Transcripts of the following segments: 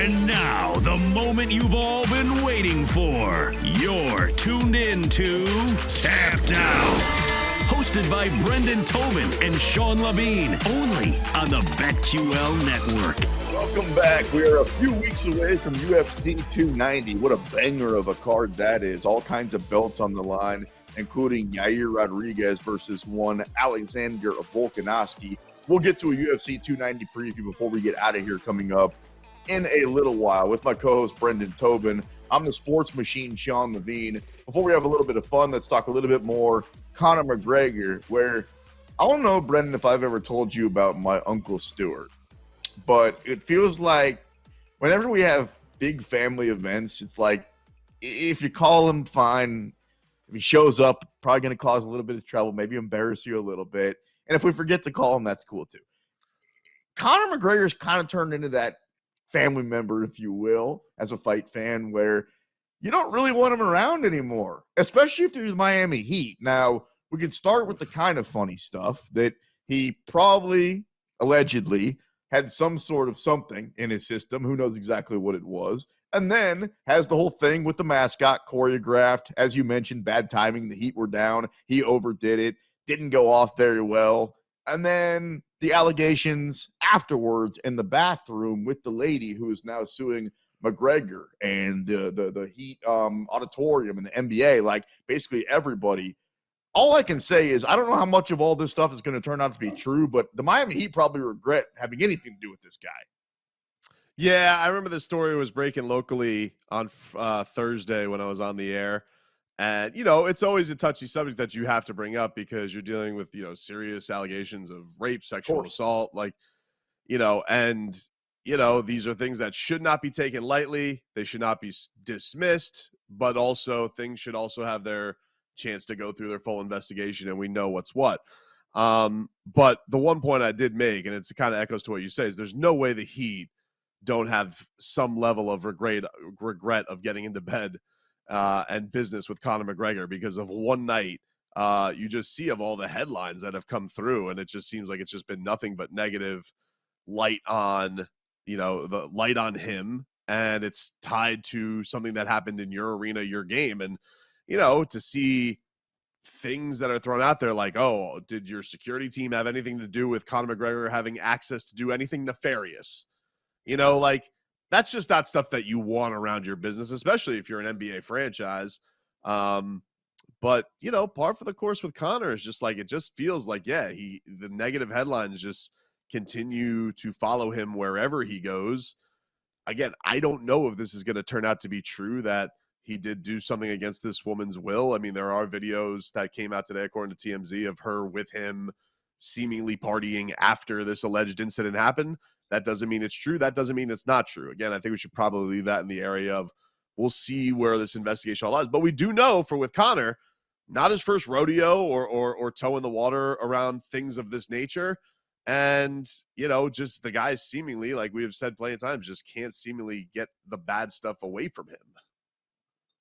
And now, the moment you've all been waiting for. You're tuned in to Tapped Out. Hosted by Brendan Tobin and Sean Levine. Only on the BetQL network. Welcome back. We are a few weeks away from UFC 290. What a banger of a card that is. All kinds of belts on the line, including Yair Rodriguez versus one Alexander Volkanovski. We'll get to a UFC 290 preview before we get out of here coming up in a little while with my co-host Brendan Tobin. I'm the sports machine, Sean Levine. Before we have a little bit of fun, let's talk a little bit more Conor McGregor, where I don't know, Brendan, if I've ever told you about my Uncle Stuart, but it feels like whenever we have big family events, it's like if you call him, fine. If he shows up, probably going to cause a little bit of trouble, maybe embarrass you a little bit. And if we forget to call him, that's cool too. Conor McGregor's kind of turned into that family member, if you will, as a fight fan, where you don't really want him around anymore, especially if there's Miami Heat. Now, we could start with the kind of funny stuff that he probably, allegedly, had some sort of something in his system. Who knows exactly what it was. And then has the whole thing with the mascot choreographed. As you mentioned, bad timing. The Heat were down. He overdid it. Didn't go off very well. And then the allegations afterwards in the bathroom with the lady who is now suing McGregor and the Heat auditorium and the NBA, like basically everybody. All I can say is I don't know how much of all this stuff is going to turn out to be true, but the Miami Heat probably regret having anything to do with this guy. Yeah, I remember this story was breaking locally on Thursday when I was on the air. And, it's always a touchy subject that you have to bring up because you're dealing with, serious allegations of rape, sexual assault, these are things that should not be taken lightly. They should not be dismissed, but also things should also have their chance to go through their full investigation, and we know what's what. But the one point I did make, and it's kind of echoes to what you say, is there's no way the Heat don't have some level of regret of getting into bed and business with Conor McGregor because of one night. You just see of all the headlines that have come through, and it just seems like it's just been nothing but negative light on, the light on him, and it's tied to something that happened in your arena, your game. And, to see things that are thrown out there like, oh, did your security team have anything to do with Conor McGregor having access to do anything nefarious? That's just not stuff that you want around your business, especially if you're an NBA franchise. But, par for the course with Conor is just like, it just feels like, the negative headlines just continue to follow him wherever he goes. Again, I don't know if this is going to turn out to be true that he did do something against this woman's will. I mean, there are videos that came out today, according to TMZ, of her with him seemingly partying after this alleged incident happened. That doesn't mean it's true. That doesn't mean it's not true. Again, I think we should probably leave that in the area of we'll see where this investigation all lies. But we do know with Conor, not his first rodeo or toe in the water around things of this nature. And, just the guy seemingly, like we have said plenty of times, just can't seemingly get the bad stuff away from him.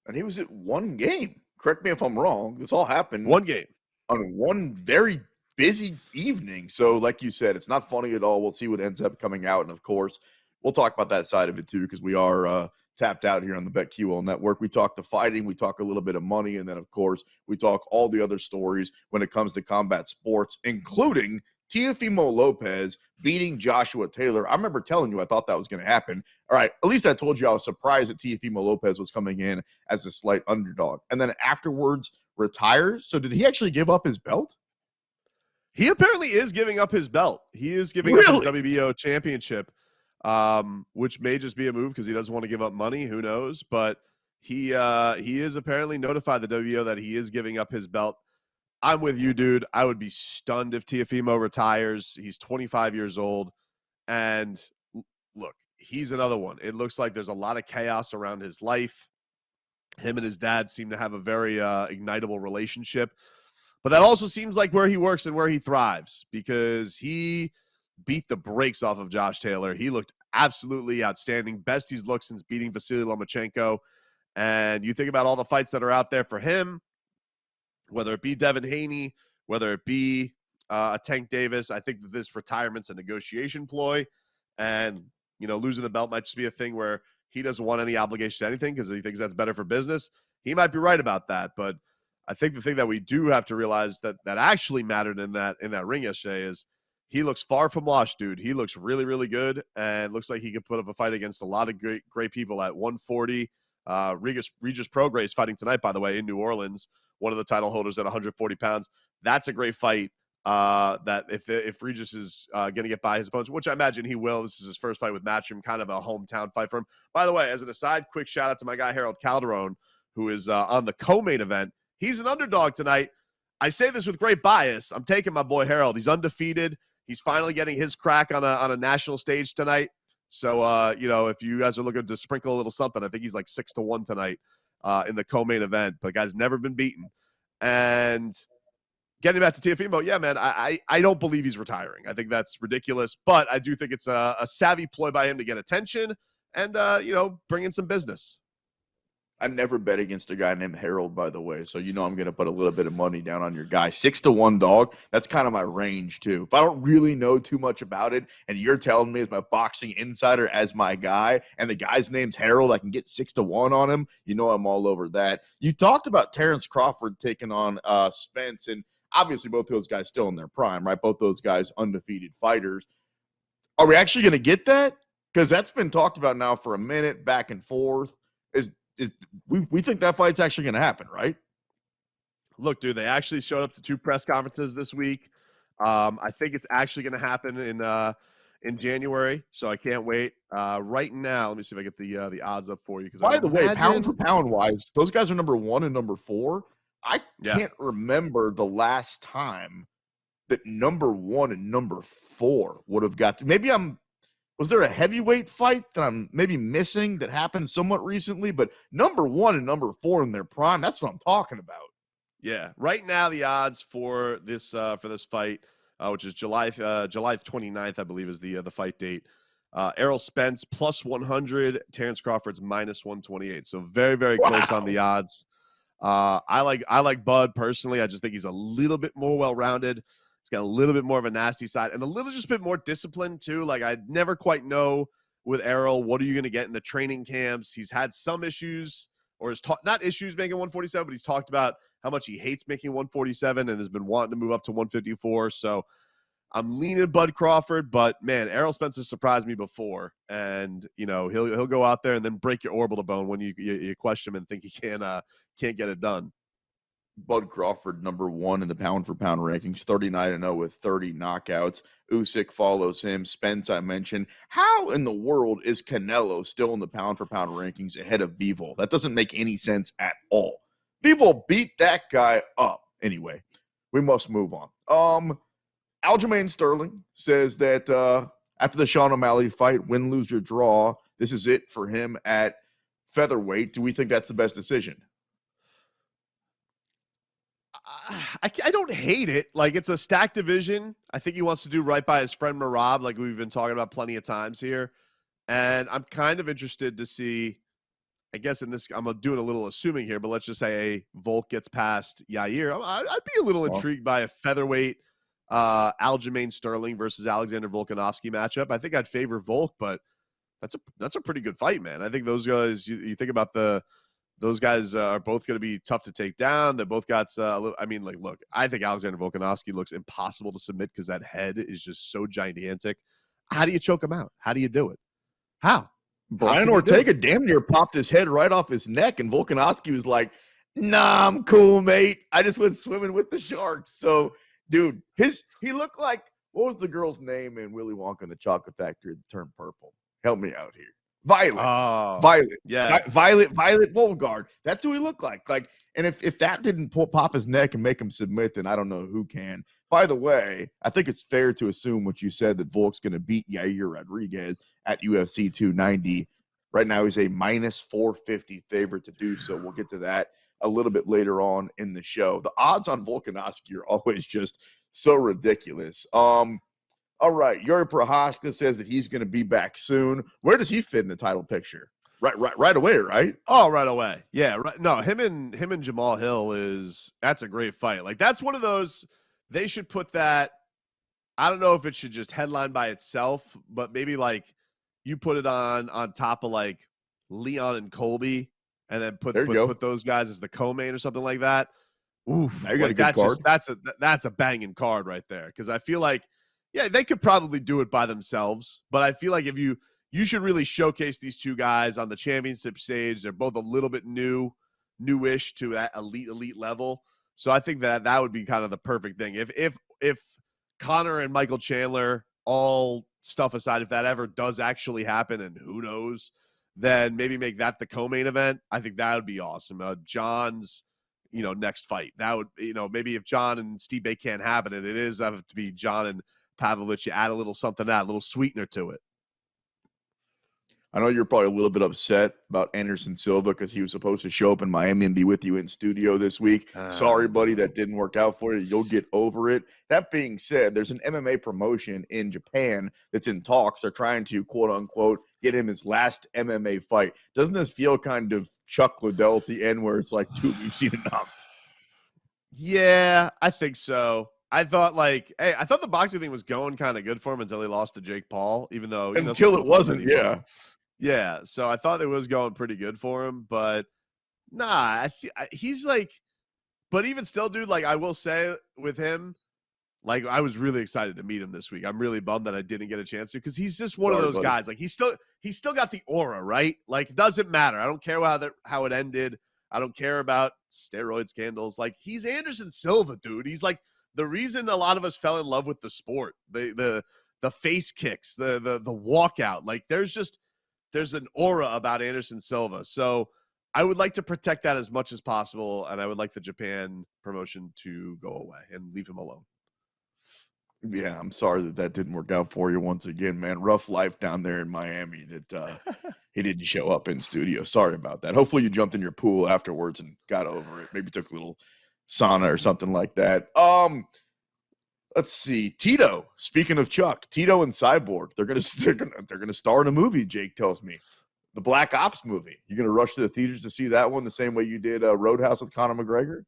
And he was at one game. Correct me if I'm wrong. This all happened. One game. On one very busy evening. So like you said, it's not funny at all. We'll see what ends up coming out. And of course, we'll talk about that side of it too, because we are tapped out here on the BetQL network. We talk the fighting, we talk a little bit of money, and then of course, we talk all the other stories when it comes to combat sports, including Teofimo Lopez beating Joshua Taylor. I remember telling you I thought that was going to happen. All right, at least I told you I was surprised that Teofimo Lopez was coming in as a slight underdog. And then afterwards retires. So did he actually give up his belt? He apparently is giving up his belt. He is giving up his WBO championship, which may just be a move because he doesn't want to give up money. Who knows? But he is apparently notified the WBO that he is giving up his belt. I'm with you, dude. I would be stunned if Teofimo retires. He's 25 years old. And look, he's another one. It looks like there's a lot of chaos around his life. Him and his dad seem to have a very ignitable relationship. But that also seems like where he works and where he thrives because he beat the brakes off of Josh Taylor. He looked absolutely outstanding. Best he's looked since beating Vasily Lomachenko. And you think about all the fights that are out there for him, whether it be Devin Haney, whether it be Tank Davis, I think that this retirement's a negotiation ploy. And losing the belt might just be a thing where he doesn't want any obligation to anything because he thinks that's better for business. He might be right about that, but I think the thing that we do have to realize that actually mattered in that ring yesterday is he looks far from washed, dude. He looks really, really good and looks like he could put up a fight against a lot of great people at 140. Regis Prograis fighting tonight, by the way, in New Orleans, one of the title holders at 140 pounds. That's a great fight. That if Regis is going to get by his opponents, which I imagine he will. This is his first fight with Matchroom, kind of a hometown fight for him. By the way, as an aside, quick shout out to my guy Harold Calderon, who is on the co-main event. He's an underdog tonight. I say this with great bias. I'm taking my boy Harold. He's undefeated. He's finally getting his crack on a national stage tonight. So, if you guys are looking to sprinkle a little something, I think he's like 6-1 tonight in the co-main event. But the guy's never been beaten. And getting back to Teofimo, yeah, man, I don't believe he's retiring. I think that's ridiculous. But I do think it's a savvy ploy by him to get attention and, bring in some business. I never bet against a guy named Harold, by the way. So, I'm going to put a little bit of money down on your guy. 6-1 dog. That's kind of my range, too. If I don't really know too much about it and you're telling me as my boxing insider, as my guy, and the guy's name's Harold, I can get 6-1 on him. I'm all over that. You talked about Terrence Crawford taking on Spence, and obviously both those guys still in their prime, right? Both those guys undefeated fighters. Are we actually going to get that? Because that's been talked about now for a minute, back and forth. We think that fight's actually going to happen, right? Look, dude, they actually showed up to 2 press conferences this week. I think it's actually going to happen in January, so I can't wait. Right now, let me see if I get the odds up for you. By the way, pound for pound wise, those guys are number 1 and number 4. I can't remember the last time that number 1 and number 4 would have got to. Maybe was there a heavyweight fight that I'm maybe missing that happened somewhat recently? But number 1 and number 4 in their prime, that's what I'm talking about. Yeah. Right now, the odds for this fight, which is July 29th, I believe, is the fight date. Errol Spence plus 100, Terrence Crawford's minus 128. So very, very close on the odds. I like Bud personally. I just think he's a little bit more well-rounded. He's got a little bit more of a nasty side and a little just bit more discipline too. Like I never quite know with Errol, what are you going to get in the training camps? He's had some issues or not issues making 147, but he's talked about how much he hates making 147 and has been wanting to move up to 154. So I'm leaning Bud Crawford, but man, Errol Spence has surprised me before. And he'll go out there and then break your orbital bone when you question him and think he can't get it done. Bud Crawford, number 1 in the pound for pound rankings, 39-0 with 30 knockouts. Usyk follows him. Spence, I mentioned. How in the world is Canelo still in the pound for pound rankings ahead of Bivol? That doesn't make any sense at all. Bivol beat that guy up. Anyway, we must move on. Aljamain Sterling says that after the Sean O'Malley fight, win, lose, or draw, this is it for him at featherweight. Do we think that's the best decision? I don't hate it. Like, it's a stacked division. I think he wants to do right by his friend Merab, like we've been talking about plenty of times here. And I'm kind of interested to see, I guess in this, I'm doing a little assuming here, but let's just say Volk gets past Yair. I'd be a little intrigued by a featherweight Aljamain Sterling versus Alexander Volkanovski matchup. I think I'd favor Volk, but that's a pretty good fight, man. I think those guys, you think about those guys are both going to be tough to take down. They both got, look, I think Alexander Volkanovski looks impossible to submit because that head is just so gigantic. How do you choke him out? How do you do it? How? Brian Ortega damn near popped his head right off his neck, and Volkanovski was like, nah, I'm cool, mate. I just went swimming with the sharks. So, dude, he looked like, what was the girl's name in Willy Wonka and the Chocolate Factory that turned purple? Help me out here. Violet. Yeah. Violet Wolgard. That's who he looked like. And if that didn't pop his neck and make him submit, then I don't know who can. By the way, I think it's fair to assume what you said, that Volk's going to beat Yair Rodriguez at UFC 290. Right now, he's a minus 450 favorite to do so. We'll get to that a little bit later on in the show. The odds on Volkanovski are always just so ridiculous. All right, Yuri Prohaska says that he's going to be back soon. Where does he fit in the title picture? Right away, right? Oh, right away. Yeah, right. No, him and Jamal Hill that's a great fight. Like, that's one of those, they should put that, I don't know if it should just headline by itself, but maybe like you put it on top of like Leon and Colby, and then put those guys as the co-main or something like that. Ooh, now you got like a good card. That's a banging card right there. Because I feel like, yeah, they could probably do it by themselves, but I feel like if you should really showcase these two guys on the championship stage. They're both a little bit newish to that elite level. So I think that would be kind of the perfect thing. If Conor and Michael Chandler, all stuff aside, if that ever does actually happen, and who knows, then maybe make that the co-main event. I think that would be awesome. John's, next fight. That would, maybe if John and Steve Bay can't happen, and it is have to be John and Pavlovich, you add a little something, a little sweetener to it. I know you're probably a little bit upset about Anderson Silva because he was supposed to show up in Miami and be with you in studio this week. Sorry, buddy, that didn't work out for you. You'll get over it. That being said, there's an MMA promotion in Japan that's in talks. They're trying to, quote unquote, get him his last MMA fight. Doesn't this feel kind of Chuck Liddell at the end where it's like, dude, we've seen enough? Yeah, I think so. I thought the boxing thing was going kind of good for him until he lost to Jake Paul, even though until it wasn't. Yeah, so I thought it was going pretty good for him, but nah, he's like, but even still, dude, like I will say with him, like I was really excited to meet him this week. I'm really bummed that I didn't get a chance to because he's just one of those guys. Like he's still got the aura, right? Like it doesn't matter. I don't care how it ended. I don't care about steroid scandals. Like he's Anderson Silva, dude. He's like the reason a lot of us fell in love with the sport. The face kicks, the walkout. Like there's an aura about Anderson Silva. So I would like to protect that as much as possible, and I would like the Japan promotion to go away and leave him alone. Yeah, I'm sorry that didn't work out for you once again, man. Rough life down there in Miami that he didn't show up in studio. Sorry about that. Hopefully you jumped in your pool afterwards and got over it. Maybe took a little sauna or something like that. Let's see. Tito, speaking of Chuck, Tito and Cyborg, they're gonna star in a movie, Jake tells me. The Black Ops movie. You're gonna rush to the theaters to see that one the same way you did Roadhouse with Conor McGregor?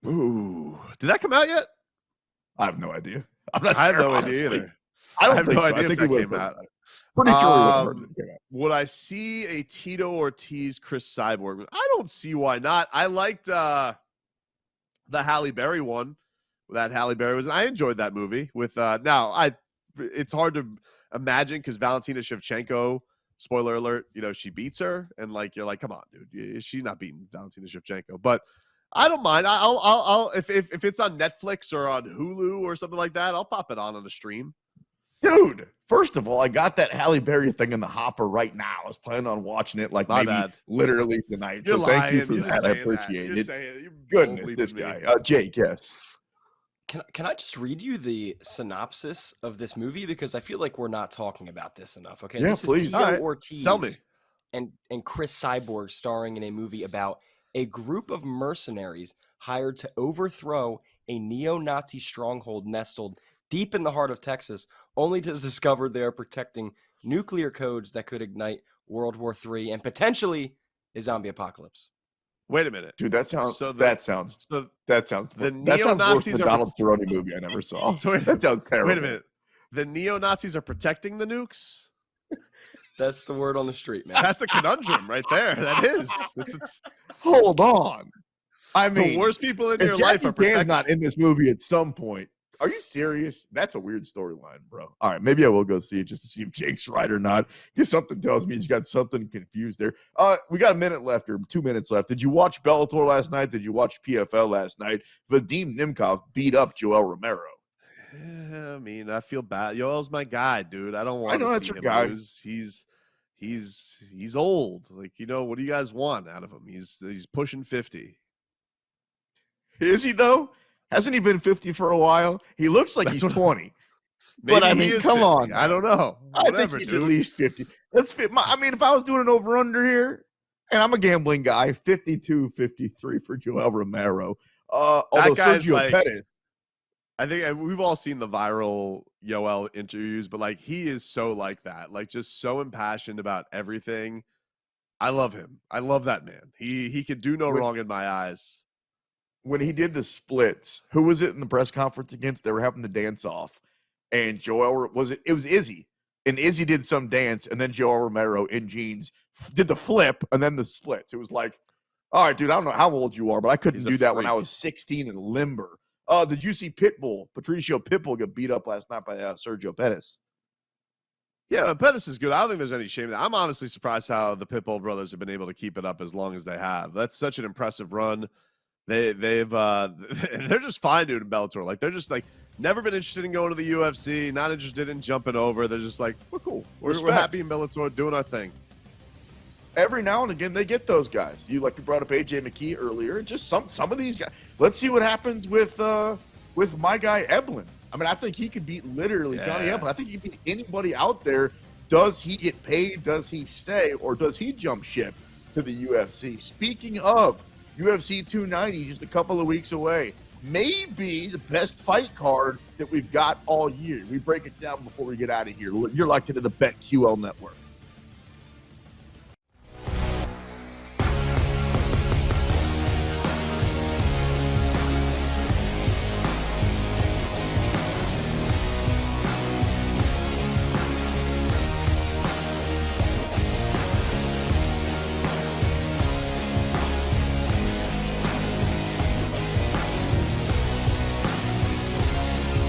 Ooh. Did that come out yet? I have no idea. I'm not I have sure, no honestly. idea either. I have think no so. idea I think if that it came out. Pretty sure it came out. Would I see a Tito Ortiz Chris Cyborg? I don't see why not. I liked the Halle Berry one. That Halle Berry was. I enjoyed that movie. With it's hard to imagine because Valentina Shevchenko. Spoiler alert. She beats her, and like you're like, come on, dude, she's not beating Valentina Shevchenko. But I don't mind. I'll if it's on Netflix or on Hulu or something like that, I'll pop it on the stream. Dude, first of all, I got that Halle Berry thing in the hopper right now. I was planning on watching it literally tonight. You're so lying. Thank you for that. I appreciate it. Goodness, this guy. Jake, yes. Can I just read you the synopsis of this movie? Because I feel like we're not talking about this enough. Okay. Yeah, this please. is Tito Ortiz Sell me. and Chris Cyborg starring in a movie about a group of mercenaries hired to overthrow a neo-Nazi stronghold nestled deep in the heart of Texas, only to discover they are protecting nuclear codes that could ignite World War III and potentially a zombie apocalypse. Wait a minute, dude. That sounds worse the than neo-Nazis the Donald Cerrone movie I never saw. That sounds terrible. Wait a minute. The neo-Nazis are protecting the nukes? That's the word on the street, man. That's a conundrum right there. That is. It's Hold on. I mean, the worst people in if your Jackie life are protecting. Chan's not in this movie at some point. Are you serious? That's a weird storyline, bro. All right, maybe I will go see it just to see if Jake's right or not. Because something tells me he's got something confused there. We got a minute left or 2 minutes left. Did you watch Bellator last night? Did you watch PFL last night? Vadim Nemkov beat up Joel Romero. Yeah, I mean, I feel bad. Yoel's my guy, dude. I don't want to see him lose. He's old. Like, what do you guys want out of him? He's pushing 50. Is he though? Hasn't he been 50 for a while? He looks like he's 20. But I mean, come 50. on. I don't know. I think he's at least 50. Let's fit. I mean, if I was doing an over-under here, and I'm a gambling guy, 52-53 for Joel Romero. Although Sergio Pettis. I think we've all seen the viral Yoel interviews, but like he is so like that, like just so impassioned about everything. I love him. I love that man. He could do no wrong in my eyes. When he did the splits, who was it in the press conference against? They were having the dance off, and Joel it was Izzy. and Izzy did some dance, and then Joe Romero in jeans did the flip and then the splits. It was like, all right, dude, I don't know how old you are, but I couldn't do that when I was 16 and limber. Did you see Patricio Pitbull get beat up last night by Sergio Pettis? Yeah, Pettis is good. I don't think there's any shame in that. I'm honestly surprised how the Pitbull brothers have been able to keep it up as long as they have. That's such an impressive run. They're just fine doing Bellator. Like, they're just like never been interested in going to the UFC, not interested in jumping over. They're just like, we're cool. We're happy in Bellator doing our thing. Every now and again, they get those guys. You brought up AJ McKee earlier. Just some of these guys. Let's see what happens with my guy Eblen. I mean, I think he could beat literally Johnny Eblen. I think he could beat anybody out there. Does he get paid? Does he stay? Or does he jump ship to the UFC? Speaking of UFC 290, just a couple of weeks away, maybe the best fight card that we've got all year. We break it down before we get out of here. You're locked into the BetQL network.